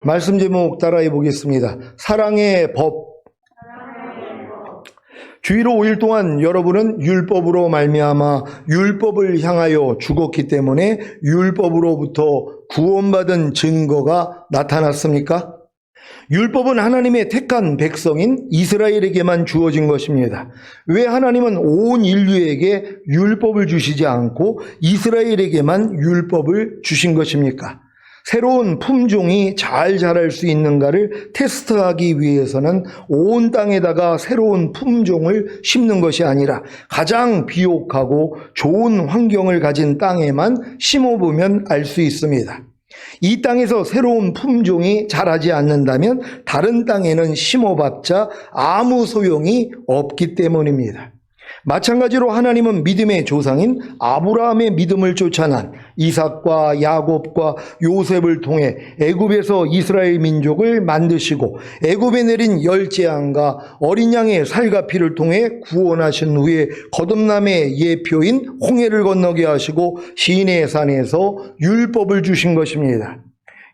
말씀 제목 따라해 보겠습니다. 사랑의 법. 주일로 5일 동안 여러분은 율법으로 말미암아 율법을 향하여 죽었기 때문에 율법으로부터 구원받은 증거가 나타났습니까? 율법은 하나님의 택한 백성인 이스라엘에게만 주어진 것입니다. 왜 하나님은 온 인류에게 율법을 주시지 않고 이스라엘에게만 율법을 주신 것입니까? 새로운 품종이 잘 자랄 수 있는가를 테스트하기 위해서는 온 땅에다가 새로운 품종을 심는 것이 아니라 가장 비옥하고 좋은 환경을 가진 땅에만 심어보면 알 수 있습니다. 이 땅에서 새로운 품종이 자라지 않는다면 다른 땅에는 심어봤자 아무 소용이 없기 때문입니다. 마찬가지로 하나님은 믿음의 조상인 아브라함의 믿음을 쫓아난 이삭과 야곱과 요셉을 통해 애굽에서 이스라엘 민족을 만드시고 애굽에 내린 열 재앙과 어린 양의 살과 피를 통해 구원하신 후에 거듭남의 예표인 홍해를 건너게 하시고 시내의 산에서 율법을 주신 것입니다.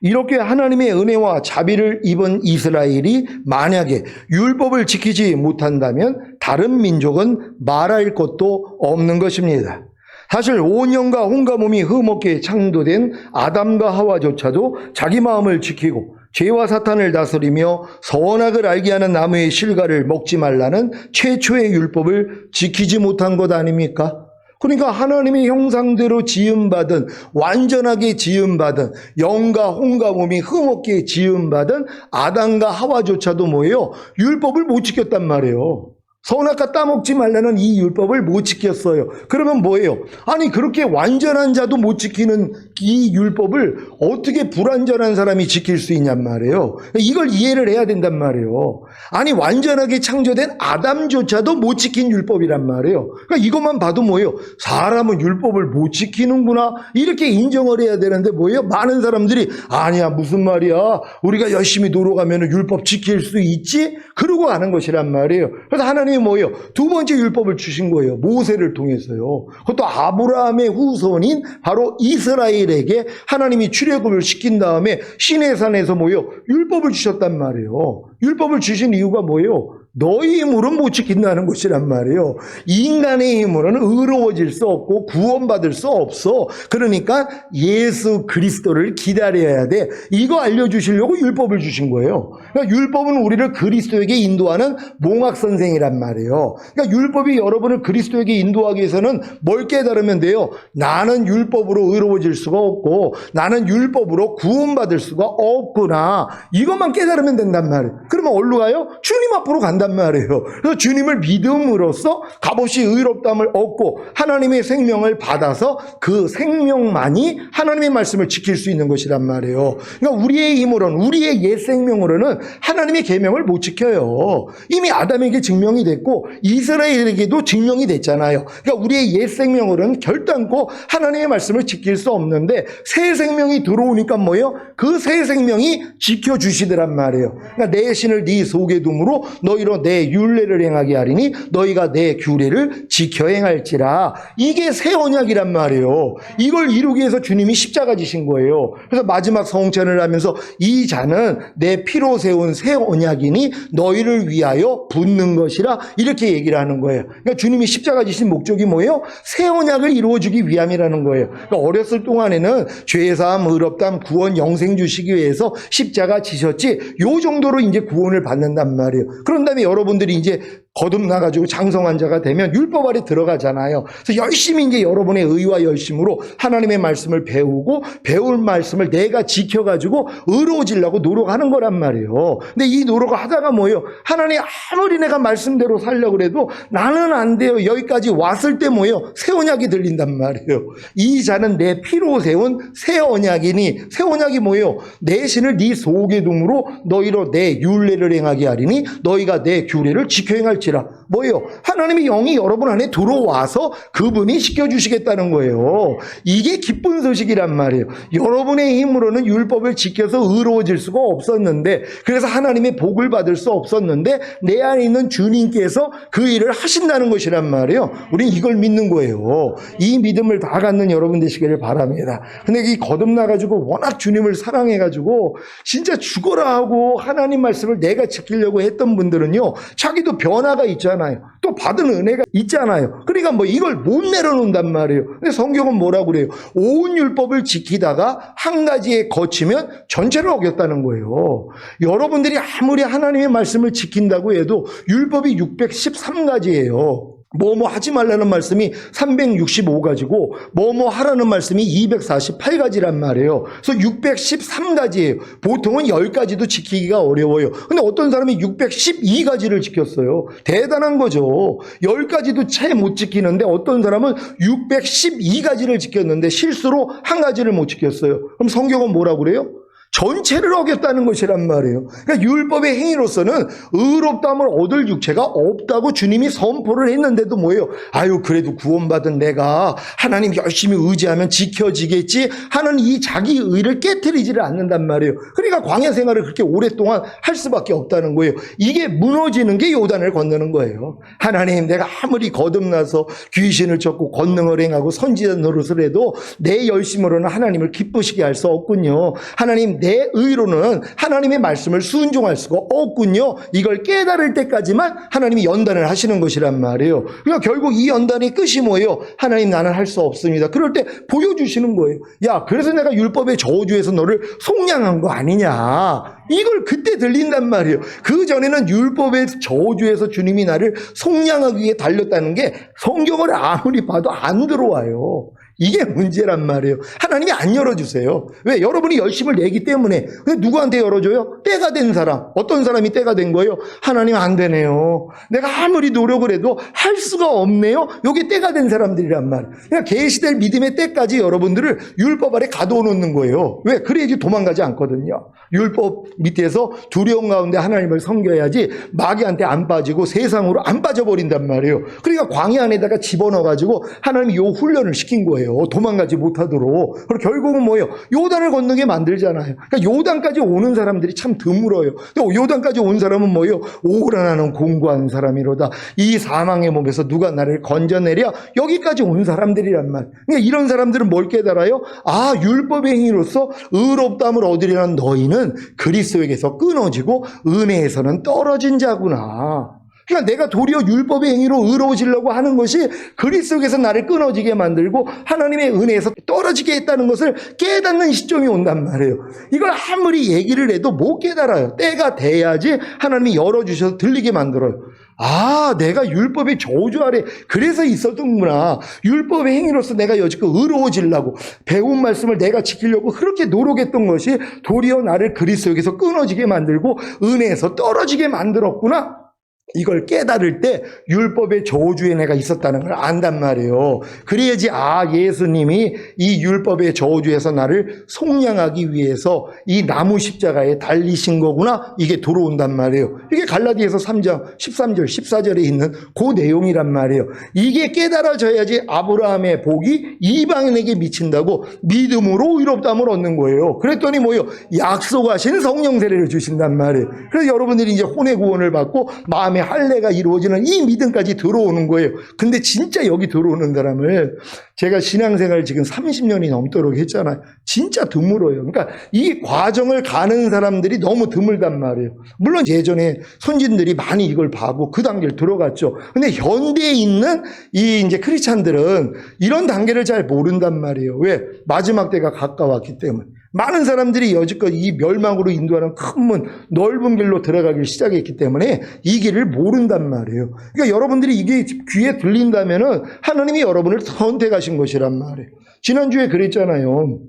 이렇게 하나님의 은혜와 자비를 입은 이스라엘이 만약에 율법을 지키지 못한다면 다른 민족은 말할 것도 없는 것입니다. 사실 온 영과 온갖 몸이 흠없게 창조된 아담과 하와조차도 자기 마음을 지키고 죄와 사탄을 다스리며 선악을 알게 하는 나무의 실과를 먹지 말라는 최초의 율법을 지키지 못한 것 아닙니까? 그러니까 하나님의 형상대로 지음받은, 완전하게 지음받은, 영과 혼과 몸이 흠없게 지음받은 아담과 하와조차도 뭐예요? 율법을 못 지켰단 말이에요. 선악과 따먹지 말라는 이 율법을 못 지켰어요. 그러면 뭐예요? 아니 그렇게 완전한 자도 못 지키는 이 율법을 어떻게 불완전한 사람이 지킬 수 있냔 말이에요. 이걸 이해를 해야 된단 말이에요. 아니 완전하게 창조된 아담조차도 못 지킨 율법이란 말이에요. 그러니까 이것만 봐도 뭐예요? 사람은 율법을 못 지키는구나 이렇게 인정을 해야 되는데 뭐예요? 많은 사람들이 아니야 무슨 말이야 우리가 열심히 노력하면 율법 지킬 수 있지? 그러고 하는 것이란 말이에요. 그래서 하나님이 뭐예요? 두 번째 율법을 주신 거예요. 모세를 통해서요. 그것도 아브라함의 후손인 바로 이스라엘에게 하나님이 출애굽을 시킨 다음에 시내산에서 뭐예요? 율법을 주셨단 말이에요. 율법을 주신 이유가 뭐예요? 너희 힘으로는 못 지킨다는 것이란 말이에요. 인간의 힘으로는 의로워질 수 없고 구원받을 수 없어. 그러니까 예수 그리스도를 기다려야 돼. 이거 알려주시려고 율법을 주신 거예요. 그러니까 율법은 우리를 그리스도에게 인도하는 몽학선생이란 말이에요. 그러니까 율법이 여러분을 그리스도에게 인도하기 위해서는 뭘 깨달으면 돼요? 나는 율법으로 의로워질 수가 없고 나는 율법으로 구원받을 수가 없구나. 이것만 깨달으면 된단 말이에요. 그러면 어디로 가요? 주님 앞으로 간단 말이에요. 그래서 주님을 믿음으로써 값없이 의롭다함을 얻고 하나님의 생명을 받아서 그 생명만이 하나님의 말씀을 지킬 수 있는 것이란 말이에요. 그러니까 우리의 힘으로는 우리의 옛 생명으로는 하나님의 계명을 못 지켜요. 이미 아담에게 증명이 됐고 이스라엘에게도 증명이 됐잖아요. 그러니까 우리의 옛 생명으로는 결단코 하나님의 말씀을 지킬 수 없는데 새 생명이 들어오니까 뭐예요? 그 새 생명이 지켜주시더란 말이에요. 그러니까 내 신을 네 속에 둠으로 너희로 내 율례를 행하게 하리니 너희가 내 규례를 지켜 행할지라. 이게 새 언약이란 말이에요. 이걸 이루기 위해서 주님이 십자가 지신 거예요. 그래서 마지막 성찬을 하면서 이 잔은 내 피로 세운 새 언약이니 너희를 위하여 붓는 것이라 이렇게 얘기를 하는 거예요. 그러니까 주님이 십자가 지신 목적이 뭐예요? 새 언약을 이루어주기 위함이라는 거예요. 그러니까 어렸을 동안에는 죄사함, 의롭다함, 구원, 영생 주시기 위해서 십자가 지셨지 요 정도로 이제 구원을 받는단 말이에요. 그런 다음에 여러분들이 이제 거듭나가지고 장성한 자가 되면 율법 아래 들어가잖아요. 그래서 열심히 이제 여러분의 의와 열심으로 하나님의 말씀을 배우고 배울 말씀을 내가 지켜가지고 의로워지려고 노력하는 거란 말이에요. 근데 이 노력을 하다가 뭐예요? 하나님 아무리 내가 말씀대로 살려고 그래도 나는 안 돼요. 여기까지 왔을 때 뭐예요? 새 언약이 들린단 말이에요. 이 자는 내 피로 세운 새 언약이니 새 언약이 뭐예요? 내 신을 네 속에 둠으로 너희로 내 율례를 행하게 하리니 너희가 내 규례를 지켜 행할지 것이라. 뭐예요? 하나님의 영이 여러분 안에 들어와서 그분이 시켜주시겠다는 거예요. 이게 기쁜 소식이란 말이에요. 여러분의 힘으로는 율법을 지켜서 의로워질 수가 없었는데, 그래서 하나님의 복을 받을 수 없었는데 내 안에 있는 주님께서 그 일을 하신다는 것이란 말이에요. 우린 이걸 믿는 거예요. 이 믿음을 다 갖는 여러분 되시기를 바랍니다. 근데 이 거듭나가지고 워낙 주님을 사랑해가지고 진짜 죽어라 하고 하나님 말씀을 내가 지키려고 했던 분들은요, 자기도 변화가 있잖아요. 또 받은 은혜가 있잖아요. 그러니까 뭐 이걸 못 내려놓는단 말이에요. 근데 성경은 뭐라고 그래요? 온 율법을 지키다가 한 가지에 거치면 전체를 어겼다는 거예요. 여러분들이 아무리 하나님의 말씀을 지킨다고 해도 율법이 613가지예요. 뭐뭐 하지 말라는 말씀이 365가지고 뭐뭐 하라는 말씀이 248가지란 말이에요. 그래서 613가지예요. 보통은 10가지도 지키기가 어려워요. 근데 어떤 사람이 612가지를 지켰어요. 대단한 거죠. 10가지도 채 못 지키는데 어떤 사람은 612가지를 지켰는데 실수로 한 가지를 못 지켰어요. 그럼 성경은 뭐라고 그래요? 전체를 어겼다는 것이란 말이에요. 그러니까 율법의 행위로서는 의롭다함을 얻을 육체가 없다고 주님이 선포를 했는데도 뭐예요? 아유, 그래도 구원받은 내가 하나님 열심히 의지하면 지켜지겠지 하는 이 자기 의를 깨트리지를 않는단 말이에요. 그러니까 광야 생활을 그렇게 오랫동안 할 수밖에 없다는 거예요. 이게 무너지는 게 요단을 건너는 거예요. 하나님, 내가 아무리 거듭나서 귀신을 쫓고 권능을 행하고 선지자 노릇을 해도 내 열심으로는 하나님을 기쁘시게 할 수 없군요. 하나님, 내 의로는 하나님의 말씀을 순종할 수가 없군요. 이걸 깨달을 때까지만 하나님이 연단을 하시는 것이란 말이에요. 그러니까 결국 이 연단의 끝이 뭐예요? 하나님, 나는 할 수 없습니다. 그럴 때 보여주시는 거예요. 야, 그래서 내가 율법의 저주에서 너를 속량한 거 아니냐. 이걸 그때 들린단 말이에요. 그 전에는 율법의 저주에서 주님이 나를 속량하기 위해 달렸다는 게 성경을 아무리 봐도 안 들어와요. 이게 문제란 말이에요. 하나님이 안 열어주세요. 왜? 여러분이 열심을 내기 때문에. 근데 누구한테 열어줘요? 때가 된 사람. 어떤 사람이 때가 된 거예요? 하나님, 안 되네요. 내가 아무리 노력을 해도 할 수가 없네요. 이게 때가 된 사람들이란 말이에요. 그냥 계시될 믿음의 때까지 여러분들을 율법 아래 가둬놓는 거예요. 왜? 그래야지 도망가지 않거든요. 율법 밑에서 두려움 가운데 하나님을 섬겨야지 마귀한테 안 빠지고 세상으로 안 빠져버린단 말이에요. 그러니까 광야 안에다가 집어넣어가지고 하나님이 요 훈련을 시킨 거예요. 도망가지 못하도록. 그리고 결국은 뭐예요? 요단을 건너게 만들잖아요. 그러니까 요단까지 오는 사람들이 참 드물어요. 근데 요단까지 온 사람은 뭐예요? 오라 나는 공고한 사람이로다. 이 사망의 몸에서 누가 나를 건져내랴? 여기까지 온 사람들이란 말. 그러니까 이런 사람들은 뭘 깨달아요? 아, 율법의 행위로서 의롭다함을 얻으려는 너희는 그리스도에게서 끊어지고 은혜에서는 떨어진 자구나. 그러니까 내가 도리어 율법의 행위로 의로워지려고 하는 것이 그리스도에서 나를 끊어지게 만들고 하나님의 은혜에서 떨어지게 했다는 것을 깨닫는 시점이 온단 말이에요. 이걸 아무리 얘기를 해도 못 깨달아요. 때가 돼야지 하나님이 열어주셔서 들리게 만들어요. 아, 내가 율법의 저주 아래 그래서 있었던구나. 율법의 행위로서 내가 여지껏 의로워지려고 배운 말씀을 내가 지키려고 그렇게 노력했던 것이 도리어 나를 그리스도에게서 끊어지게 만들고 은혜에서 떨어지게 만들었구나. 이걸 깨달을 때 율법의 저주에 내가 있었다는 걸 안단 말이에요. 그래야지 아, 예수님이 이 율법의 저주에서 나를 속량하기 위해서 이 나무 십자가에 달리신 거구나. 이게 들어온단 말이에요. 이게 갈라디아서 3장 13절 14절에 있는 그 내용이란 말이에요. 이게 깨달아져야지 아브라함의 복이 이방인에게 미친다고 믿음으로 의롭다함을 얻는 거예요. 그랬더니 뭐예요? 약속하신 성령 세례를 주신단 말이에요. 그래서 여러분들이 이제 혼의 구원을 받고 마음의 할례가 이루어지는 이 믿음까지 들어오는 거예요. 근데 진짜 여기 들어오는 사람을 제가 신앙생활 지금 30년이 넘도록 했잖아요. 진짜 드물어요. 그러니까 이 과정을 가는 사람들이 너무 드물단 말이에요. 물론 예전에 선진들이 많이 이걸 봐고 그 단계를 들어갔죠. 근데 현대에 있는 이 이제 크리스찬들은 이런 단계를 잘 모른단 말이에요. 왜? 마지막 때가 가까웠기 때문에. 많은 사람들이 여지껏 이 멸망으로 인도하는 큰 문, 넓은 길로 들어가길 시작했기 때문에 이 길을 모른단 말이에요. 그러니까 여러분들이 이게 귀에 들린다면은 하나님이 여러분을 선택하신 것이란 말이에요. 지난주에 그랬잖아요.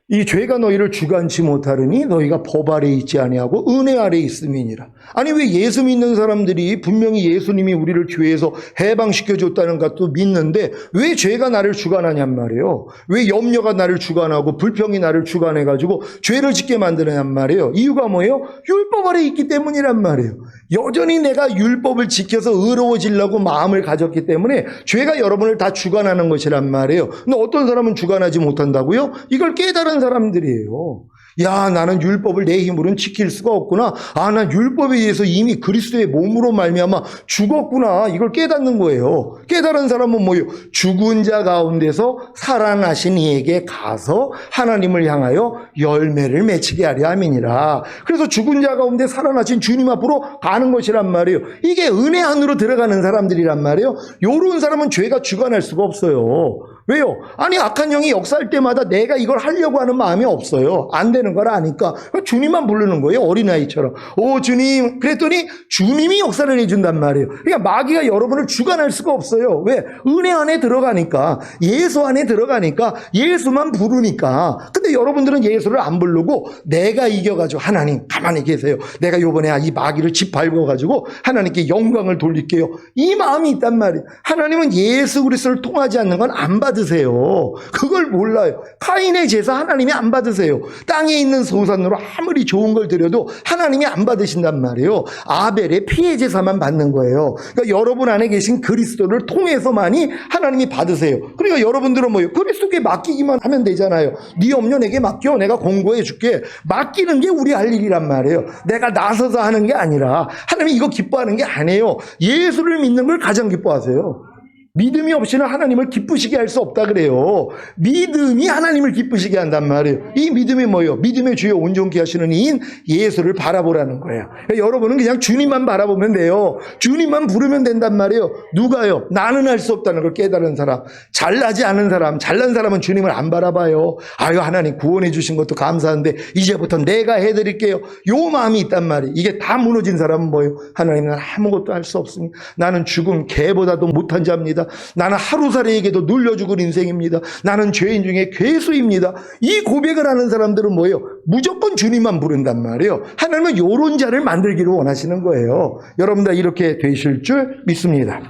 이 죄가 너희를 주관치 못하르니 너희가 법 아래 있지 아니하고 은혜 아래 있음이니라. 아니, 왜 예수 믿는 사람들이 분명히 예수님이 우리를 죄에서 해방시켜줬다는 것도 믿는데 왜 죄가 나를 주관하냔 말이에요. 왜 염려가 나를 주관하고 불평이 나를 주관해가지고 죄를 짓게 만드느냔 말이에요. 이유가 뭐예요? 율법 아래 있기 때문이란 말이에요. 여전히 내가 율법을 지켜서 의로워지려고 마음을 가졌기 때문에 죄가 여러분을 다 주관하는 것이란 말이에요. 근데 어떤 사람은 주관하지 못한다고요? 이걸 깨달은 사람들이에요. 야, 나는 율법을 내 힘으로는 지킬 수가 없구나. 아, 난 율법에 의해서 이미 그리스도의 몸으로 말미암아 죽었구나. 이걸 깨닫는 거예요. 깨달은 사람은 뭐예요? 죽은 자 가운데서 살아나신 이에게 가서 하나님을 향하여 열매를 맺히게 하려 함이니라. 그래서 죽은 자 가운데 살아나신 주님 앞으로 가는 것이란 말이에요. 이게 은혜 안으로 들어가는 사람들이란 말이에요. 요런 사람은 죄가 주관할 수가 없어요. 왜요? 아니, 악한 영이 역사할 때마다 내가 이걸 하려고 하는 마음이 없어요. 안 되는 걸 아니까 주님만 부르는 거예요. 어린아이처럼. 오, 주님. 그랬더니 주님이 역사를 해준단 말이에요. 그러니까 마귀가 여러분을 주관할 수가 없어요. 왜? 은혜 안에 들어가니까, 예수 안에 들어가니까, 예수만 부르니까. 근데 여러분들은 예수를 안 부르고 내가 이겨가지고 하나님 가만히 계세요. 내가 요번에 이 마귀를 짓밟아가지고 하나님께 영광을 돌릴게요. 이 마음이 있단 말이에요. 하나님은 예수 그리스도를 통하지 않는 건 안 받으세요. 그걸 몰라요. 카인의 제사 하나님이 안 받으세요. 땅에 있는 소산으로 아무리 좋은 걸 드려도 하나님이 안 받으신단 말이에요. 아벨의 피해 제사만 받는 거예요. 그러니까 여러분 안에 계신 그리스도를 통해서만이 하나님이 받으세요. 그러니까 여러분들은 뭐예요? 그리스도께 맡기기만 하면 되잖아요. 네 염려 내게 맡겨. 내가 공고해 줄게. 맡기는 게 우리 할 일이란 말이에요. 내가 나서서 하는 게 아니라 하나님이 이거 기뻐하는 게 아니에요. 예수를 믿는 걸 가장 기뻐하세요. 믿음이 없이는 하나님을 기쁘시게 할 수 없다 그래요. 믿음이 하나님을 기쁘시게 한단 말이에요. 이 믿음이 뭐예요? 믿음의 주요 온전케 하시는 이인 예수를 바라보라는 거예요. 그러니까 여러분은 그냥 주님만 바라보면 돼요. 주님만 부르면 된단 말이에요. 누가요? 나는 할 수 없다는 걸 깨달은 사람, 잘나지 않은 사람, 잘난 사람은 주님을 안 바라봐요. 아유, 하나님 구원해 주신 것도 감사한데 이제부터 내가 해드릴게요. 요 마음이 있단 말이에요. 이게 다 무너진 사람은 뭐예요? 하나님은 아무것도 할 수 없습니다. 나는 죽은 개보다도 못한 자입니다. 나는 하루살이에게도 눌려 죽은 인생입니다. 나는 죄인 중에 괴수입니다. 이 고백을 하는 사람들은 뭐예요? 무조건 주님만 부른단 말이에요. 하나님은 요런 자를 만들기를 원하시는 거예요. 여러분 다 이렇게 되실 줄 믿습니다.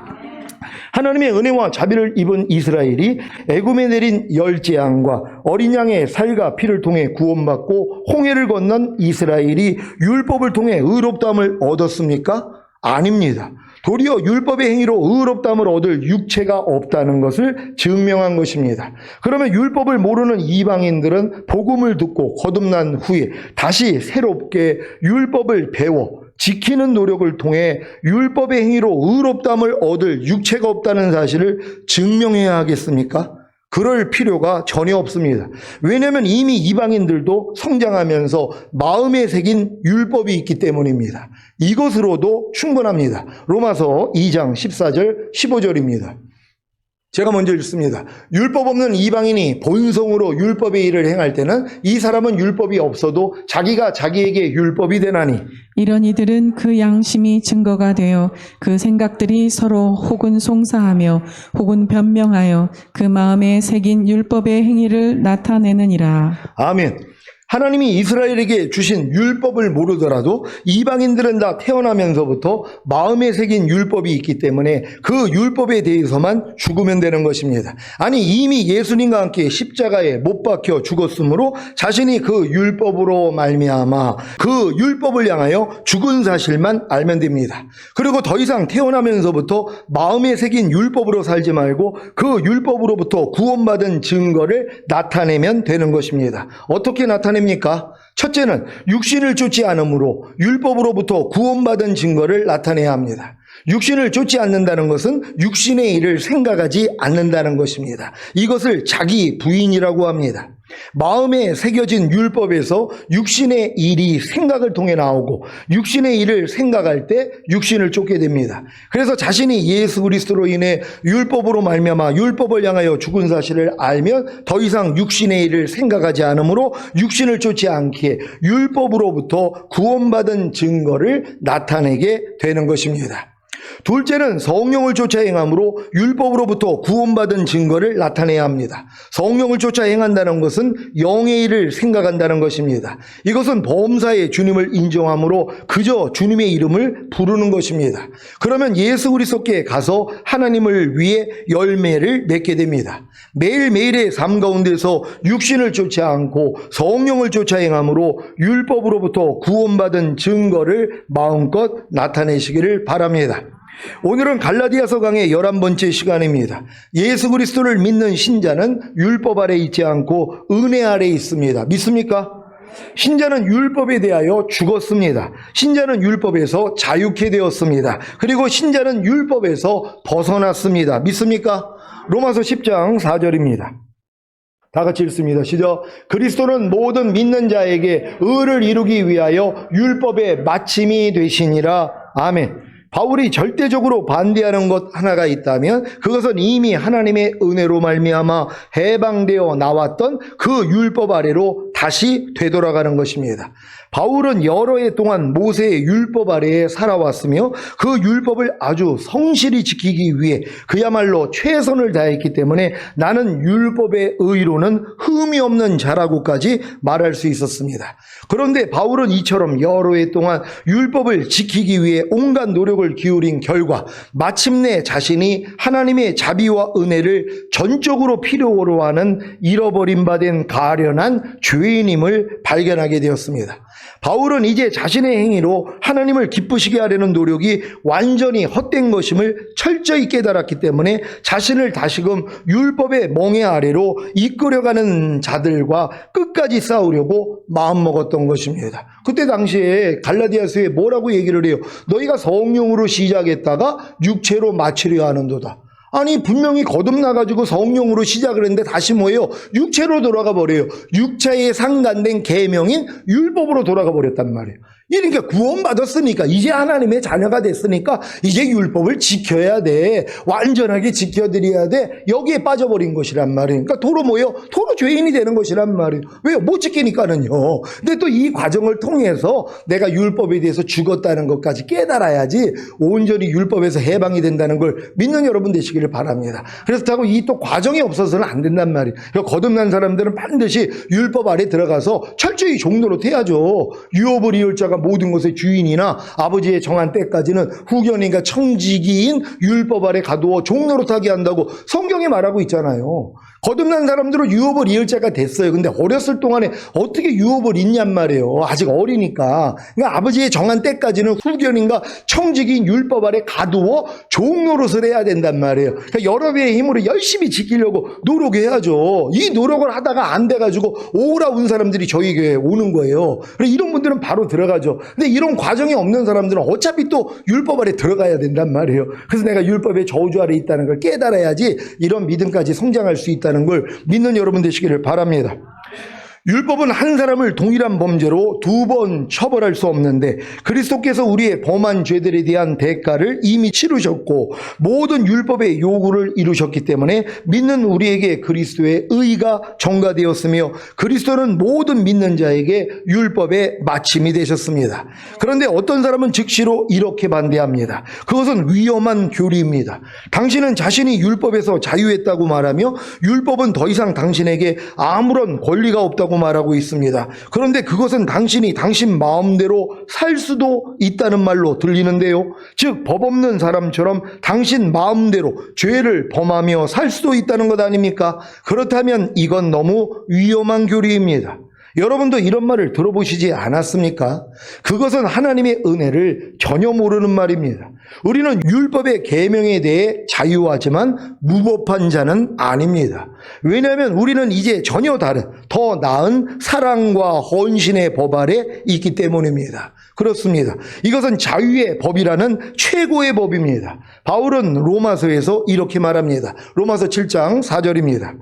하나님의 은혜와 자비를 입은 이스라엘이 애굽에 내린 열재앙과 어린 양의 살과 피를 통해 구원받고 홍해를 건넌 이스라엘이 율법을 통해 의롭다함을 얻었습니까? 아닙니다. 도리어 율법의 행위로 의롭다함을 얻을 육체가 없다는 것을 증명한 것입니다. 그러면 율법을 모르는 이방인들은 복음을 듣고 거듭난 후에 다시 새롭게 율법을 배워 지키는 노력을 통해 율법의 행위로 의롭다함을 얻을 육체가 없다는 사실을 증명해야 하겠습니까? 그럴 필요가 전혀 없습니다. 왜냐하면 이미 이방인들도 성장하면서 마음에 새긴 율법이 있기 때문입니다. 이것으로도 충분합니다. 로마서 2장 14절 15절입니다. 제가 먼저 읽습니다. 율법 없는 이방인이 본성으로 율법의 일을 행할 때는 이 사람은 율법이 없어도 자기가 자기에게 율법이 되나니 이런 이들은 그 양심이 증거가 되어 그 생각들이 서로 혹은 송사하며 혹은 변명하여 그 마음에 새긴 율법의 행위를 나타내느니라. 아멘. 하나님이 이스라엘에게 주신 율법을 모르더라도 이방인들은 다 태어나면서부터 마음에 새긴 율법이 있기 때문에 그 율법에 대해서만 죽으면 되는 것입니다. 아니 이미 예수님과 함께 십자가에 못 박혀 죽었으므로 자신이 그 율법으로 말미암아 그 율법을 향하여 죽은 사실만 알면 됩니다. 그리고 더 이상 태어나면서부터 마음에 새긴 율법으로 살지 말고 그 율법으로부터 구원받은 증거를 나타내면 되는 것입니다. 어떻게 나타냅니까? 첫째는 육신을 쫓지 않으므로 율법으로부터 구원받은 증거를 나타내야 합니다. 육신을 쫓지 않는다는 것은 육신의 일을 생각하지 않는다는 것입니다. 이것을 자기 부인이라고 합니다. 마음에 새겨진 율법에서 육신의 일이 생각을 통해 나오고 육신의 일을 생각할 때 육신을 쫓게 됩니다. 그래서 자신이 예수 그리스도로 인해 율법으로 말미암아 율법을 향하여 죽은 사실을 알면 더 이상 육신의 일을 생각하지 않으므로 육신을 쫓지 않기에 율법으로부터 구원받은 증거를 나타내게 되는 것입니다. 둘째는 성령을 쫓아 행함으로 율법으로부터 구원받은 증거를 나타내야 합니다. 성령을 쫓아 행한다는 것은 영의 일을 생각한다는 것입니다. 이것은 범사에 주님을 인정함으로 그저 주님의 이름을 부르는 것입니다. 그러면 예수 그리스도께 가서 하나님을 위해 열매를 맺게 됩니다. 매일매일의 삶 가운데서 육신을 쫓지 않고 성령을 쫓아 행함으로 율법으로부터 구원받은 증거를 마음껏 나타내시기를 바랍니다. 오늘은 갈라디아서 강의 11번째 시간입니다. 예수 그리스도를 믿는 신자는 율법 아래 있지 않고 은혜 아래 있습니다. 믿습니까? 신자는 율법에 대하여 죽었습니다. 신자는 율법에서 자유케 되었습니다. 그리고 신자는 율법에서 벗어났습니다. 믿습니까? 로마서 10장 4절입니다. 다 같이 읽습니다. 시작. 그리스도는 모든 믿는 자에게 의를 이루기 위하여 율법의 마침이 되시니라. 아멘. 바울이 절대적으로 반대하는 것 하나가 있다면 그것은 이미 하나님의 은혜로 말미암아 해방되어 나왔던 그 율법 아래로 다시 되돌아가는 것입니다. 바울은 여러 해 동안 모세의 율법 아래에 살아왔으며 그 율법을 아주 성실히 지키기 위해 그야말로 최선을 다했기 때문에 나는 율법의 의로는 흠이 없는 자라고까지 말할 수 있었습니다. 그런데 바울은 이처럼 여러 해 동안 율법을 지키기 위해 온갖 노력을 기울인 결과 마침내 자신이 하나님의 자비와 은혜를 전적으로 필요로 하는 잃어버린 바 된 가련한 죄인임을 발견하게 되었습니다. 바울은 이제 자신의 행위로 하나님을 기쁘시게 하려는 노력이 완전히 헛된 것임을 철저히 깨달았기 때문에 자신을 다시금 율법의 멍에 아래로 이끌어가는 자들과 끝까지 싸우려고 마음먹었던 것입니다. 그때 당시에 갈라디아서에 뭐라고 얘기를 해요? 너희가 성령으로 시작했다가 육체로 마치려 하는도다. 아니 분명히 거듭나가지고 성령으로 시작을 했는데 다시 뭐예요? 육체로 돌아가 버려요. 육체에 상단된 계명인 율법으로 돌아가 버렸단 말이에요. 그러니까 구원받았으니까 이제 하나님의 자녀가 됐으니까 이제 율법을 지켜야 돼. 완전하게 지켜드려야 돼. 여기에 빠져버린 것이란 말이에요. 그러니까 도로 뭐예요? 도로 죄인이 되는 것이란 말이에요. 왜요? 못 지키니까는요. 근데 또 이 과정을 통해서 내가 율법에 대해서 죽었다는 것까지 깨달아야지 온전히 율법에서 해방이 된다는 걸 믿는 여러분 되시기를 바랍니다. 그렇다고 이 또 과정이 없어서는 안 된단 말이에요. 거듭난 사람들은 반드시 율법 아래 들어가서 철저히 종노릇 해야죠. 유업을 이을 자가 모든 것의 주인이나 아버지의 정한 때까지는 후견인과 청지기인 율법 아래 가두어 종노릇하게 한다고 성경에 말하고 있잖아요. 거듭난 사람들은 유업을 이을 자가 됐어요. 근데 어렸을 동안에 어떻게 유업을 잇냔 말이에요. 아직 어리니까. 그러니까 아버지의 정한 때까지는 후견인과 청지기인 율법 아래 가두어 종노릇을 해야 된단 말이에요. 그러니까 여러 배의 힘으로 열심히 지키려고 노력해야죠. 이 노력을 하다가 안 돼가지고 오라 온 사람들이 저희 교회에 오는 거예요. 이런 분들은 바로 들어가죠. 근데 이런 과정이 없는 사람들은 어차피 또 율법 아래 들어가야 된단 말이에요. 그래서 내가 율법의 저주 아래 있다는 걸 깨달아야지 이런 믿음까지 성장할 수 있다는 걸 믿는 여러분 되시기를 바랍니다. 율법은 한 사람을 동일한 범죄로 두 번 처벌할 수 없는데 그리스도께서 우리의 범한 죄들에 대한 대가를 이미 치르셨고 모든 율법의 요구를 이루셨기 때문에 믿는 우리에게 그리스도의 의가 전가되었으며 그리스도는 모든 믿는 자에게 율법의 마침이 되셨습니다. 그런데 어떤 사람은 즉시로 이렇게 반대합니다. 그것은 위험한 교리입니다. 당신은 자신이 율법에서 자유했다고 말하며 율법은 더 이상 당신에게 아무런 권리가 없다고 말하고 있습니다. 그런데 그것은 당신이 당신 마음대로 살 수도 있다는 말로 들리는데요. 즉 법 없는 사람처럼 당신 마음대로 죄를 범하며 살 수도 있다는 것 아닙니까? 그렇다면 이건 너무 위험한 교리입니다. 여러분도 이런 말을 들어보시지 않았습니까? 그것은 하나님의 은혜를 전혀 모르는 말입니다. 우리는 율법의 계명에 대해 자유하지만 무법한 자는 아닙니다. 왜냐하면 우리는 이제 전혀 다른 더 나은 사랑과 헌신의 법 아래 있기 때문입니다. 그렇습니다. 이것은 자유의 법이라는 최고의 법입니다. 바울은 로마서에서 이렇게 말합니다. 로마서 7장 4절입니다.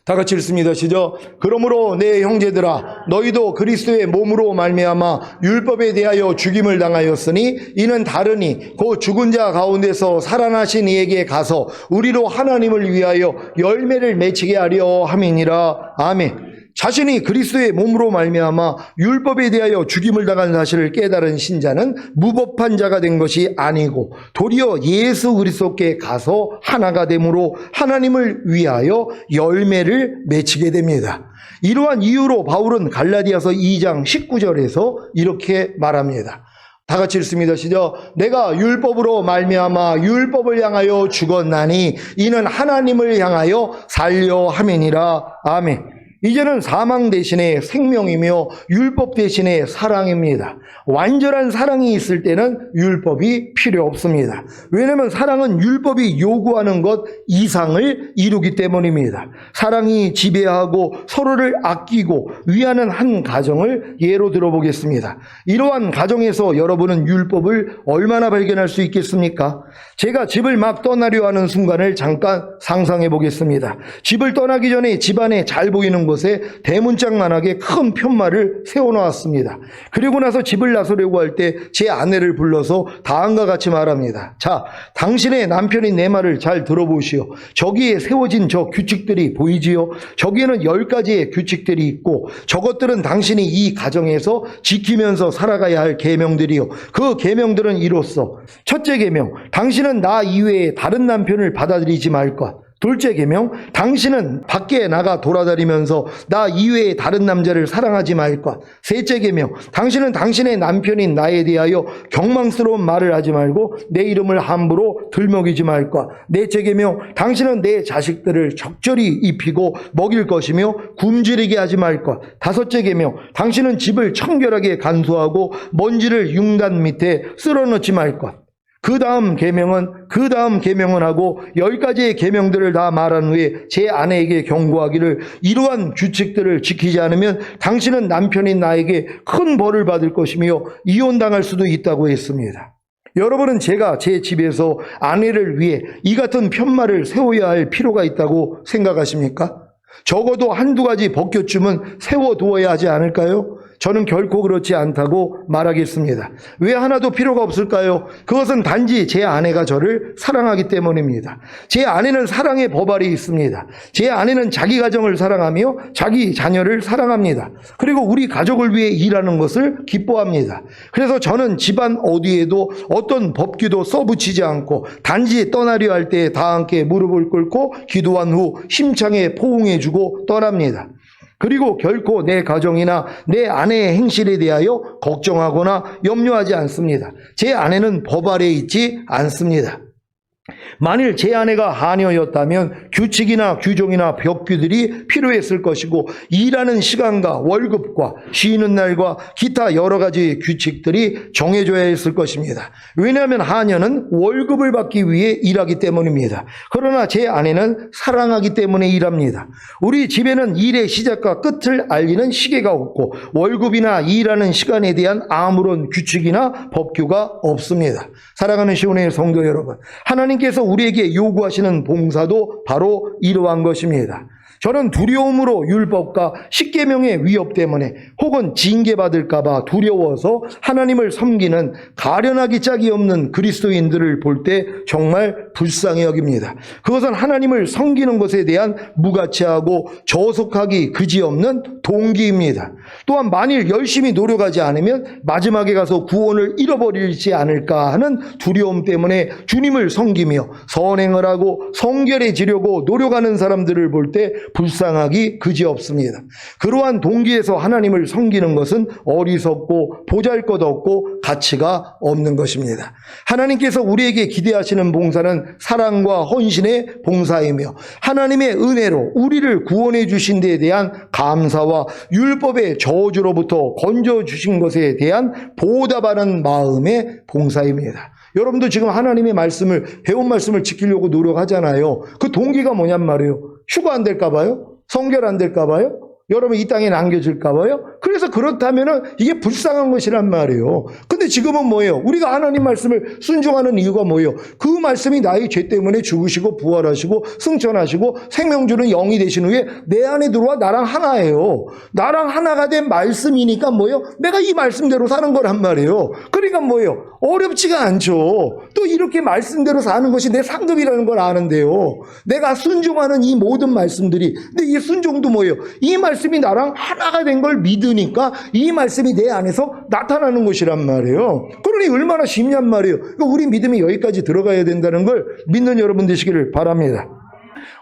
다 같이 읽습니다. 시작. 그러므로 내 형제들아 너희도 그리스도의 몸으로 말미암아 율법에 대하여 죽임을 당하였으니 이는 다르니 곧 죽은 자 가운데서 살아나신 이에게 가서 우리로 하나님을 위하여 열매를 맺히게 하려 함이니라. 아멘. 자신이 그리스도의 몸으로 말미암아 율법에 대하여 죽임을 당한 사실을 깨달은 신자는 무법한 자가 된 것이 아니고 도리어 예수 그리스도께 가서 하나가 되므로 하나님을 위하여 열매를 맺히게 됩니다. 이러한 이유로 바울은 갈라디아서 2장 19절에서 이렇게 말합니다. 다 같이 읽습니다. 시작. 내가 율법으로 말미암아 율법을 향하여 죽었나니 이는 하나님을 향하여 살려 함이니라. 아멘. 이제는 사망 대신에 생명이며 율법 대신에 사랑입니다. 완전한 사랑이 있을 때는 율법이 필요 없습니다. 왜냐하면 사랑은 율법이 요구하는 것 이상을 이루기 때문입니다. 사랑이 지배하고 서로를 아끼고 위하는 한 가정을 예로 들어보겠습니다. 이러한 가정에서 여러분은 율법을 얼마나 발견할 수 있겠습니까? 제가 집을 막 떠나려 하는 순간을 잠깐 상상해 보겠습니다. 집을 떠나기 전에 집안에 잘 보이는 곳에 대문짝만하게 큰 편말을 세워놓았습니다. 그리고 나서 집을 나서려고 할 때 제 아내를 불러서 다음과 같이 말합니다. 자, 당신의 남편이 내 말을 잘 들어보시오. 저기에 세워진 저 규칙들이 보이지요? 저기에는 10가지의 규칙들이 있고 저것들은 당신이 이 가정에서 지키면서 살아가야 할 계명들이요. 그 계명들은 이로써 첫째 계명, 당신은 나 이외에 다른 남편을 받아들이지 말 것. 둘째 계명, 당신은 밖에 나가 돌아다니면서 나 이외에 다른 남자를 사랑하지 말 것. 셋째 계명, 당신은 당신의 남편인 나에 대하여 경망스러운 말을 하지 말고 내 이름을 함부로 들먹이지 말 것. 넷째 계명, 당신은 내 자식들을 적절히 입히고 먹일 것이며 굶주리게 하지 말 것. 다섯째 계명, 당신은 집을 청결하게 간수하고 먼지를 융단 밑에 쓸어넣지 말 것. 그 다음 계명은 하고 10가지의 계명들을 다 말한 후에 제 아내에게 경고하기를 이러한 규칙들을 지키지 않으면 당신은 남편인 나에게 큰 벌을 받을 것이며 이혼당할 수도 있다고 했습니다. 여러분은 제가 제 집에서 아내를 위해 이 같은 편말을 세워야 할 필요가 있다고 생각하십니까? 적어도 한두 가지 벗겨쯤은 세워두어야 하지 않을까요? 저는 결코 그렇지 않다고 말하겠습니다. 왜 하나도 필요가 없을까요? 그것은 단지 제 아내가 저를 사랑하기 때문입니다. 제 아내는 사랑의 법알이 있습니다. 제 아내는 자기 가정을 사랑하며 자기 자녀를 사랑합니다. 그리고 우리 가족을 위해 일하는 것을 기뻐합니다. 그래서 저는 집안 어디에도 어떤 법규도 써붙이지 않고 단지 떠나려 할 때 다 함께 무릎을 꿇고 기도한 후 힘차게 포옹해주고 떠납니다. 그리고 결코 내 가정이나 내 아내의 행실에 대하여 걱정하거나 염려하지 않습니다. 제 아내는 법 아래에 있지 않습니다. 만일 제 아내가 하녀였다면 규칙이나 규정이나 법규들이 필요했을 것이고 일하는 시간과 월급과 쉬는 날과 기타 여러 가지 규칙들이 정해져야 했을 것입니다. 왜냐하면 하녀는 월급을 받기 위해 일하기 때문입니다. 그러나 제 아내는 사랑하기 때문에 일합니다. 우리 집에는 일의 시작과 끝을 알리는 시계가 없고 월급이나 일하는 시간에 대한 아무런 규칙이나 법규가 없습니다. 사랑하는 시온의 성도 여러분, 하나님께서 우리에게 요구하시는 봉사도 바로 이러한 것입니다. 저는 두려움으로 율법과 십계명의 위협 때문에 혹은 징계받을까 봐 두려워서 하나님을 섬기는 가련하기 짝이 없는 그리스도인들을 볼 때 정말 불쌍히 여깁니다. 그것은 하나님을 섬기는 것에 대한 무가치하고 저속하기 그지없는 동기입니다. 또한 만일 열심히 노력하지 않으면 마지막에 가서 구원을 잃어버리지 않을까 하는 두려움 때문에 주님을 섬기며 선행을 하고 성결해지려고 노력하는 사람들을 볼 때 불쌍하기 그지없습니다. 그러한 동기에서 하나님을 섬기는 것은 어리석고 보잘것없고 가치가 없는 것입니다. 하나님께서 우리에게 기대하시는 봉사는 사랑과 헌신의 봉사이며 하나님의 은혜로 우리를 구원해 주신 데에 대한 감사와 율법의 저주로부터 건져주신 것에 대한 보답하는 마음의 봉사입니다. 여러분도 지금 하나님의 말씀을, 배운 말씀을 지키려고 노력하잖아요. 그 동기가 뭐냔 말이에요. 휴가 안 될까 봐요? 성결 안 될까 봐요? 여러분 이 땅에 남겨질까 봐요? 그래서 그렇다면은 이게 불쌍한 것이란 말이에요. 근데 지금은 뭐예요? 우리가 하나님 말씀을 순종하는 이유가 뭐예요? 그 말씀이 나의 죄 때문에 죽으시고 부활하시고 승천하시고 생명 주는 영이 되신 후에 내 안에 들어와 나랑 하나예요. 나랑 하나가 된 말씀이니까 뭐예요? 내가 이 말씀대로 사는 거란 말이에요. 그러니까 뭐예요? 어렵지가 않죠. 또 이렇게 말씀대로 사는 것이 내 상급이라는 걸 아는데요. 내가 순종하는 이 모든 말씀들이, 근데 이 순종도 뭐예요? 이 말씀이 나랑 하나가 된 걸 믿으니까 이 말씀이 내 안에서 나타나는 것이란 말이에요. 그러니 얼마나 쉽냔 말이에요. 그러니까 우리 믿음이 여기까지 들어가야 된다는 걸 믿는 여러분 되시기를 바랍니다.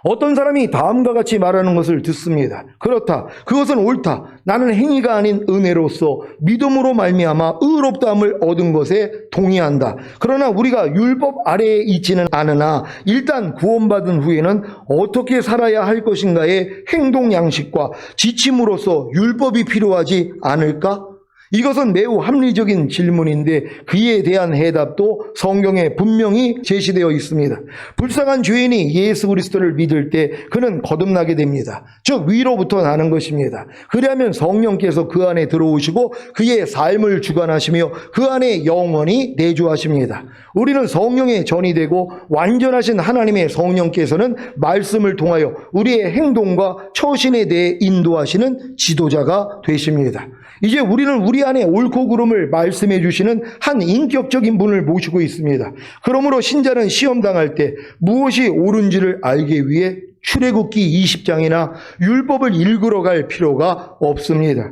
어떤 사람이 다음과 같이 말하는 것을 듣습니다. 그렇다. 그것은 옳다. 나는 행위가 아닌 은혜로서 믿음으로 말미암아 의롭다함을 얻은 것에 동의한다. 그러나 우리가 율법 아래에 있지는 않으나 일단 구원받은 후에는 어떻게 살아야 할 것인가의 행동 양식과 지침으로서 율법이 필요하지 않을까? 이것은 매우 합리적인 질문인데 그에 대한 해답도 성경에 분명히 제시되어 있습니다. 불쌍한 죄인이 예수 그리스도를 믿을 때 그는 거듭나게 됩니다. 즉 위로부터 나는 것입니다. 그리하면 성령께서 그 안에 들어오시고 그의 삶을 주관하시며 그 안에 영원히 내주하십니다. 우리는 성령의 전이 되고 완전하신 하나님의 성령께서는 말씀을 통하여 우리의 행동과 처신에 대해 인도하시는 지도자가 되십니다. 이제 우리는 우리 안에 옳고 그름을 말씀해 주시는 한 인격적인 분을 모시고 있습니다. 그러므로 신자는 시험당할 때 무엇이 옳은지를 알기 위해 출애굽기 20장이나 율법을 읽으러 갈 필요가 없습니다.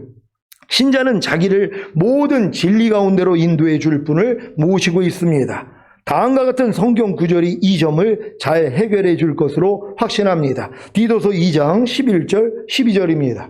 신자는 자기를 모든 진리 가운데로 인도해 줄 분을 모시고 있습니다. 다음과 같은 성경 구절이 이 점을 잘 해결해 줄 것으로 확신합니다. 디도서 2장 11절 12절입니다.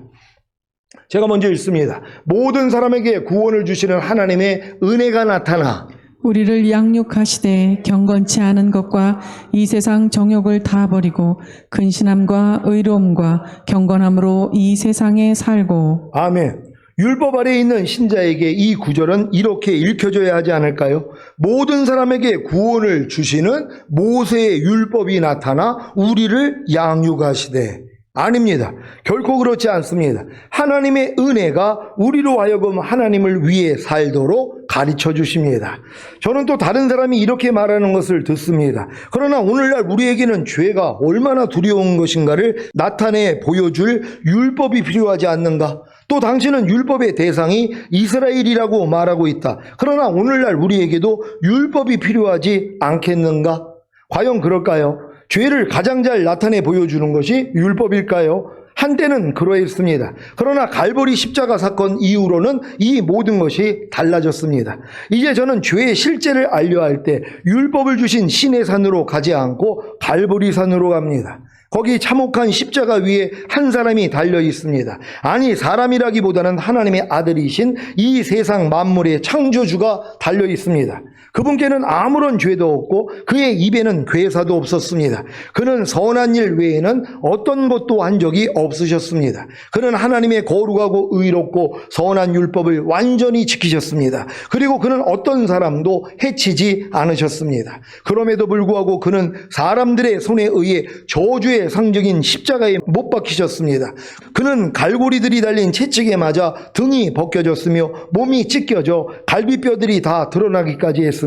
제가 먼저 읽습니다. 모든 사람에게 구원을 주시는 하나님의 은혜가 나타나 우리를 양육하시되 경건치 않은 것과 이 세상 정욕을 다 버리고 근신함과 의로움과 경건함으로 이 세상에 살고. 아멘. 율법 아래에 있는 신자에게 이 구절은 이렇게 읽혀져야 하지 않을까요? 모든 사람에게 구원을 주시는 모세의 율법이 나타나 우리를 양육하시되. 아닙니다. 결코 그렇지 않습니다. 하나님의 은혜가 우리로 하여금 하나님을 위해 살도록 가르쳐 주십니다. 저는 또 다른 사람이 이렇게 말하는 것을 듣습니다. 그러나 오늘날 우리에게는 죄가 얼마나 두려운 것인가를 나타내 보여줄 율법이 필요하지 않는가? 또 당신은 율법의 대상이 이스라엘이라고 말하고 있다. 그러나 오늘날 우리에게도 율법이 필요하지 않겠는가? 과연 그럴까요? 죄를 가장 잘 나타내 보여주는 것이 율법일까요? 한때는 그러했습니다. 그러나 갈보리 십자가 사건 이후로는 이 모든 것이 달라졌습니다. 이제 저는 죄의 실제를 알려 할 때 율법을 주신 신의 산으로 가지 않고 갈보리 산으로 갑니다. 거기 참혹한 십자가 위에 한 사람이 달려 있습니다. 아니, 사람이라기보다는 하나님의 아들이신 이 세상 만물의 창조주가 달려 있습니다. 그분께는 아무런 죄도 없고 그의 입에는 괴사도 없었습니다. 그는 선한 일 외에는 어떤 것도 한 적이 없으셨습니다. 그는 하나님의 거룩하고 의롭고 선한 율법을 완전히 지키셨습니다. 그리고 그는 어떤 사람도 해치지 않으셨습니다. 그럼에도 불구하고 그는 사람들의 손에 의해 저주의 상징인 십자가에 못 박히셨습니다. 그는 갈고리들이 달린 채찍에 맞아 등이 벗겨졌으며 몸이 찢겨져 갈비뼈들이 다 드러나기까지 했습니다.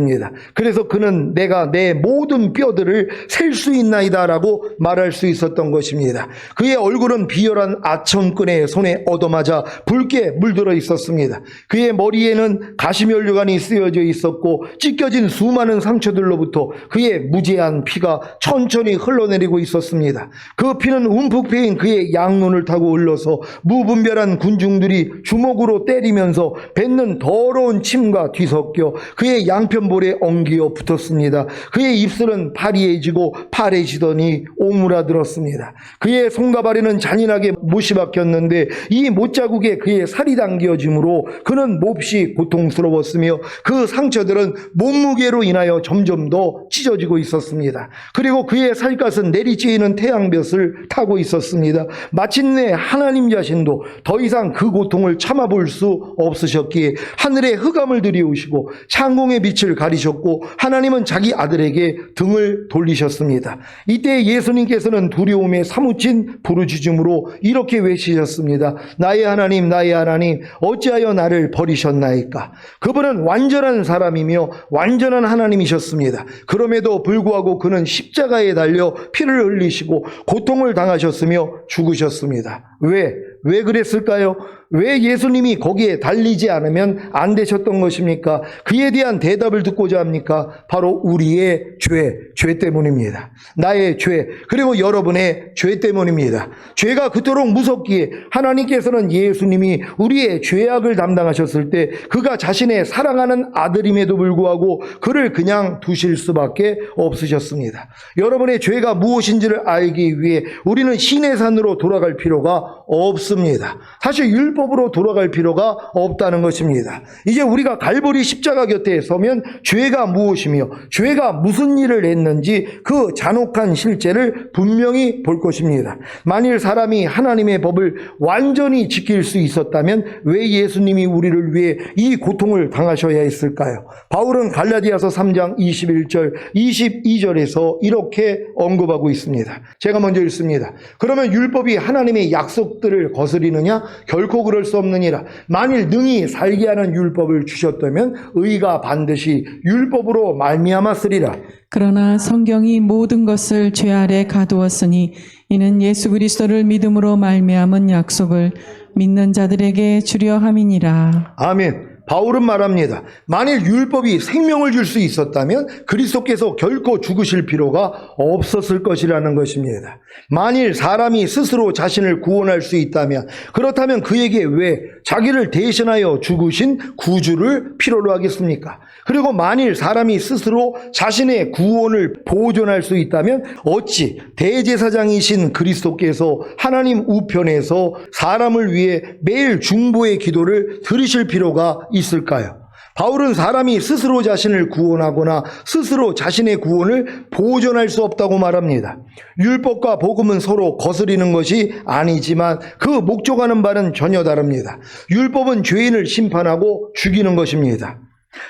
그래서 그는 내가 내 모든 뼈들을 셀 수 있나이다 라고 말할 수 있었던 것입니다. 그의 얼굴은 비열한 아청끈에 손에 얻어맞아 붉게 물들어 있었습니다. 그의 머리에는 가시면류관이 쓰여져 있었고 찢겨진 수많은 상처들로부터 그의 무제한 피가 천천히 흘러내리고 있었습니다. 그 피는 움푹 패인 그의 양눈을 타고 흘러서 무분별한 군중들이 주먹으로 때리면서 뱉는 더러운 침과 뒤섞여 그의 양편볼에 엉기어 붙었습니다. 그의 입술은 파리해지고 파래지더니 오므라들었습니다. 그의 손과 발에는 잔인하게 못이 박혔는데 이 못자국에 그의 살이 당겨짐으로 그는 몹시 고통스러웠으며 그 상처들은 몸무게로 인하여 점점 더 찢어지고 있었습니다. 그리고 그의 살갗은 내리쬐이는 태양볕을 타고 있었습니다. 마침내 하나님 자신도 더 이상 그 고통을 참아볼 수 없으셨기에 하늘에 흑암을 들이우시고 창공의 빛을 얼굴을 가리셨고 하나님은 자기 아들에게 등을 돌리셨습니다. 이때 예수님께서는 두려움에 사무친 부르짖음으로 이렇게 외치셨습니다. 나의 하나님, 나의 하나님, 어찌하여 나를 버리셨나이까? 그분은 완전한 사람이며 완전한 하나님이셨습니다. 그럼에도 불구하고 그는 십자가에 달려 피를 흘리시고 고통을 당하셨으며 죽으셨습니다. 왜 그랬을까요? 왜 예수님이 거기에 달리지 않으면 안 되셨던 것입니까? 그에 대한 대답을 듣고자 합니까? 바로 우리의 죄 때문입니다. 나의 죄, 그리고 여러분의 죄 때문입니다. 죄가 그토록 무섭기에 하나님께서는 예수님이 우리의 죄악을 담당하셨을 때 그가 자신의 사랑하는 아들임에도 불구하고 그를 그냥 두실 수밖에 없으셨습니다. 여러분의 죄가 무엇인지를 알기 위해 우리는 시내산으로 돌아갈 필요가 없습니다. 사실 율법으로 돌아갈 필요가 없다는 것입니다. 이제 우리가 갈보리 십자가 곁에 서면 죄가 무엇이며 죄가 무슨 일을 했는지 그 잔혹한 실제를 분명히 볼 것입니다. 만일 사람이 하나님의 법을 완전히 지킬 수 있었다면 왜 예수님이 우리를 위해 이 고통을 당하셔야 했을까요? 바울은 갈라디아서 3장 21절 22절에서 이렇게 언급하고 있습니다. 제가 먼저 읽습니다. 그러면 율법이 하나님의 약속들을 거스리느냐? 결코 그럴 수 없느니라. 만일 능히 살게 하는 율법을 주셨다면 의가 반드시 율법으로 말미암았으리라. 그러나 성경이 모든 것을 죄 아래 가두었으니 이는 예수 그리스도를 믿음으로 말미암은 약속을 믿는 자들에게 주려 함이니라. 아멘. 바울은 말합니다. 만일 율법이 생명을 줄 수 있었다면 그리스도께서 결코 죽으실 필요가 없었을 것이라는 것입니다. 만일 사람이 스스로 자신을 구원할 수 있다면, 그렇다면 그에게 왜 자기를 대신하여 죽으신 구주를 필요로 하겠습니까? 그리고 만일 사람이 스스로 자신의 구원을 보존할 수 있다면 어찌 대제사장이신 그리스도께서 하나님 우편에서 사람을 위해 매일 중보의 기도를 들으실 필요가 있을까요? 바울은 사람이 스스로 자신을 구원하거나 스스로 자신의 구원을 보존할 수 없다고 말합니다. 율법과 복음은 서로 거스리는 것이 아니지만 그 목적하는 바는 전혀 다릅니다. 율법은 죄인을 심판하고 죽이는 것입니다.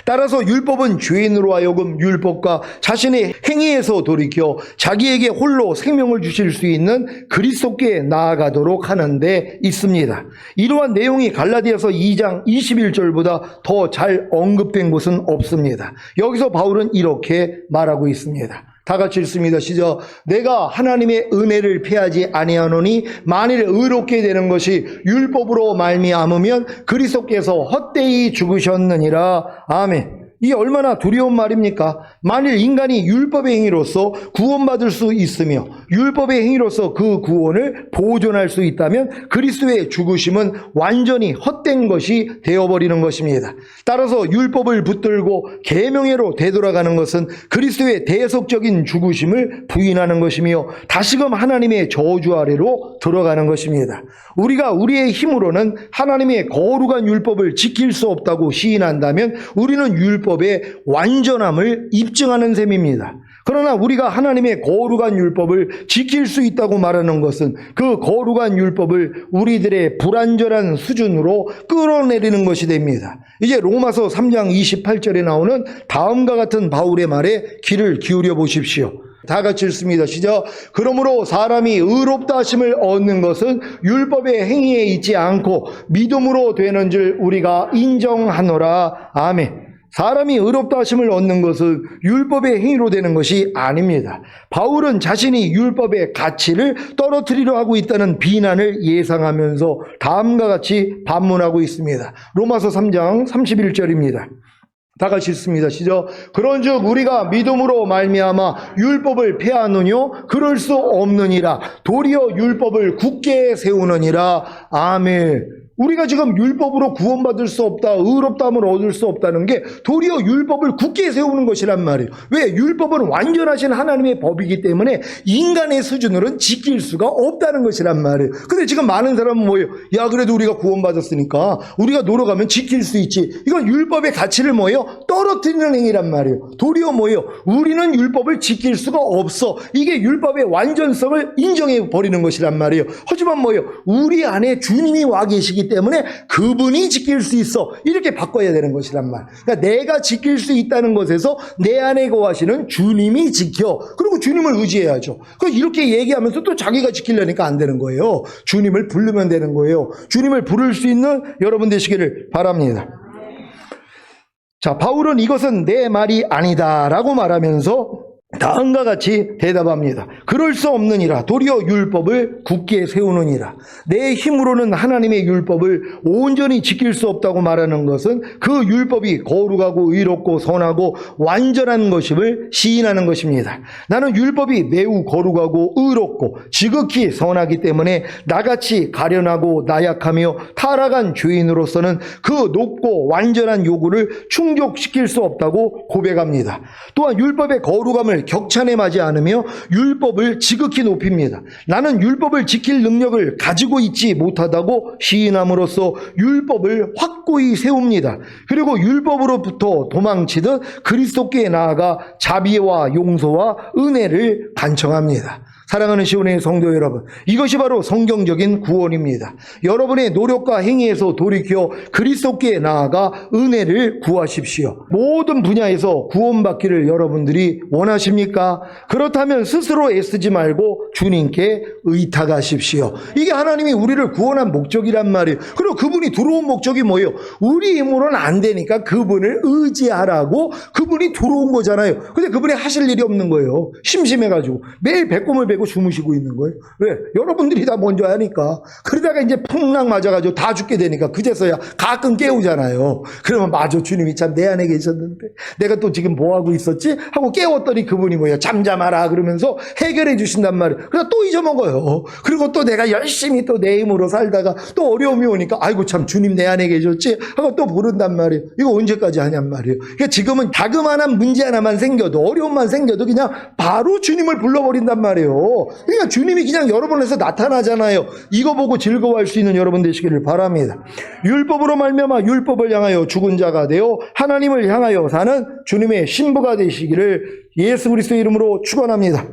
따라서 율법은 죄인으로 하여금 율법과 자신의 행위에서 돌이켜 자기에게 홀로 생명을 주실 수 있는 그리스도께 나아가도록 하는 데 있습니다. 이러한 내용이 갈라디아서 2장 21절보다 더 잘 언급된 곳은 없습니다. 여기서 바울은 이렇게 말하고 있습니다. 다 같이 읽습니다. 시작. 내가 하나님의 은혜를 패하지 아니하노니 만일 의롭게 되는 것이 율법으로 말미암으면 그리스도께서 헛되이 죽으셨느니라. 아멘. 이 얼마나 두려운 말입니까? 만일 인간이 율법의 행위로서 구원받을 수 있으며 율법의 행위로서 그 구원을 보존할 수 있다면 그리스도의 죽으심은 완전히 헛된 것이 되어버리는 것입니다. 따라서 율법을 붙들고 계명회로 되돌아가는 것은 그리스도의 대속적인 죽으심을 부인하는 것이며 다시금 하나님의 저주 아래로 들어가는 것입니다. 우리가 우리의 힘으로는 하나님의 거룩한 율법을 지킬 수 없다고 시인한다면 우리는 율법의 완전함을 입증하는 셈입니다. 그러나 우리가 하나님의 거룩한 율법을 지킬 수 있다고 말하는 것은 그 거룩한 율법을 우리들의 불완전한 수준으로 끌어내리는 것이 됩니다. 이제 로마서 3장 28절에 나오는 다음과 같은 바울의 말에 귀를 기울여 보십시오. 다 같이 읽습니다. 시작. 그러므로 사람이 의롭다 하심을 얻는 것은 율법의 행위에 있지 않고 믿음으로 되는 줄 우리가 인정하노라. 아멘. 사람이 의롭다 하심을 얻는 것은 율법의 행위로 되는 것이 아닙니다. 바울은 자신이 율법의 가치를 떨어뜨리려 하고 있다는 비난을 예상하면서 다음과 같이 반문하고 있습니다. 로마서 3장 31절입니다. 다 같이 읽습니다. 시작. 그런즉 우리가 믿음으로 말미암아 율법을 폐하느뇨? 그럴 수 없느니라. 도리어 율법을 굳게 세우느니라. 아멘. 우리가 지금 율법으로 구원받을 수 없다, 의롭다함을 얻을 수 없다는 게 도리어 율법을 굳게 세우는 것이란 말이에요. 왜? 율법은 완전하신 하나님의 법이기 때문에 인간의 수준으로는 지킬 수가 없다는 것이란 말이에요. 근데 지금 많은 사람은 뭐예요? 야, 그래도 우리가 구원받았으니까 우리가 노력하면 지킬 수 있지. 이건 율법의 가치를 뭐예요? 떨어뜨리는 행위란 말이에요. 도리어 뭐예요? 우리는 율법을 지킬 수가 없어. 이게 율법의 완전성을 인정해 버리는 것이란 말이에요. 하지만 뭐예요? 우리 안에 주님이 와 계시기 있기 때문에 그분이 지킬 수 있어. 이렇게 바꿔야 되는 것이란 말. 그러니까 내가 지킬 수 있다는 것에서 내 안에 거하시는 주님이 지켜. 그리고 주님을 의지해야죠. 이렇게 얘기하면서 또 자기가 지키려니까 안 되는 거예요. 주님을 부르면 되는 거예요. 주님을 부를 수 있는 여러분 되시기를 바랍니다. 자, 바울은 이것은 내 말이 아니다라고 말하면서 다음과 같이 대답합니다. 그럴 수 없느니라. 도리어 율법을 굳게 세우느니라. 내 힘으로는 하나님의 율법을 온전히 지킬 수 없다고 말하는 것은 그 율법이 거룩하고 의롭고 선하고 완전한 것임을 시인하는 것입니다. 나는 율법이 매우 거룩하고 의롭고 지극히 선하기 때문에 나같이 가련하고 나약하며 타락한 죄인으로서는 그 높고 완전한 요구를 충족시킬 수 없다고 고백합니다. 또한 율법의 거룩함을 격찬해하지 않으며 율법을 지극히 높입니다. 나는 율법을 지킬 능력을 가지고 있지 못하다고 시인함으로써 율법을 확고히 세웁니다. 그리고 율법으로부터 도망치듯 그리스도께 나아가 자비와 용서와 은혜를 간청합니다. 사랑하는 시온의 성도 여러분, 이것이 바로 성경적인 구원입니다. 여러분의 노력과 행위에서 돌이켜 그리스도께 나아가 은혜를 구하십시오. 모든 분야에서 구원받기를 여러분들이 원하십니까? 그렇다면 스스로 애쓰지 말고 주님께 의탁하십시오. 이게 하나님이 우리를 구원한 목적이란 말이에요. 그리고 그분이 들어온 목적이 뭐예요? 우리 힘으로는 안 되니까 그분을 의지하라고 그분이 들어온 거잖아요. 근데 그분이 하실 일이 없는 거예요. 심심해가지고 매일 배꼽을 베고 주무시고 있는 거예요. 왜? 여러분들이 다 먼저 하니까. 그러다가 이제 풍랑 맞아가지고 다 죽게 되니까 그제서야 가끔 깨우잖아요. 그러면 맞아, 주님이 참 내 안에 계셨는데 내가 또 지금 뭐 하고 있었지? 하고 깨웠더니 그분이 뭐예요? 잠잠하라 그러면서 해결해 주신단 말이에요. 그래서 또 잊어먹어요. 그리고 또 내가 열심히 또 내 힘으로 살다가 또 어려움이 오니까 아이고 참 주님 내 안에 계셨지? 하고 또 부른단 말이에요. 이거 언제까지 하냔 말이에요. 그러니까 지금은 자그마한 문제 하나만 생겨도 어려움만 생겨도 그냥 바로 주님을 불러버린단 말이에요. 그러니까 주님이 그냥 여러분에서 나타나잖아요. 이거 보고 즐거워할 수 있는 여러분 되시기를 바랍니다. 율법으로 말미암아 율법을 향하여 죽은 자가 되어 하나님을 향하여 사는 주님의 신부가 되시기를 예수 그리스도의 이름으로 축원합니다.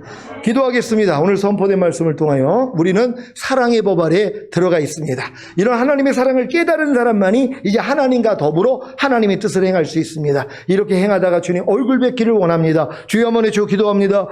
기도하겠습니다. 오늘 선포된 말씀을 통하여 우리는 사랑의 법 아래 들어가 있습니다. 이런 하나님의 사랑을 깨달은 사람만이 이제 하나님과 더불어 하나님의 뜻을 행할 수 있습니다. 이렇게 행하다가 주님 얼굴 뵙기를 원합니다. 주여 한번 해주시고 기도합니다.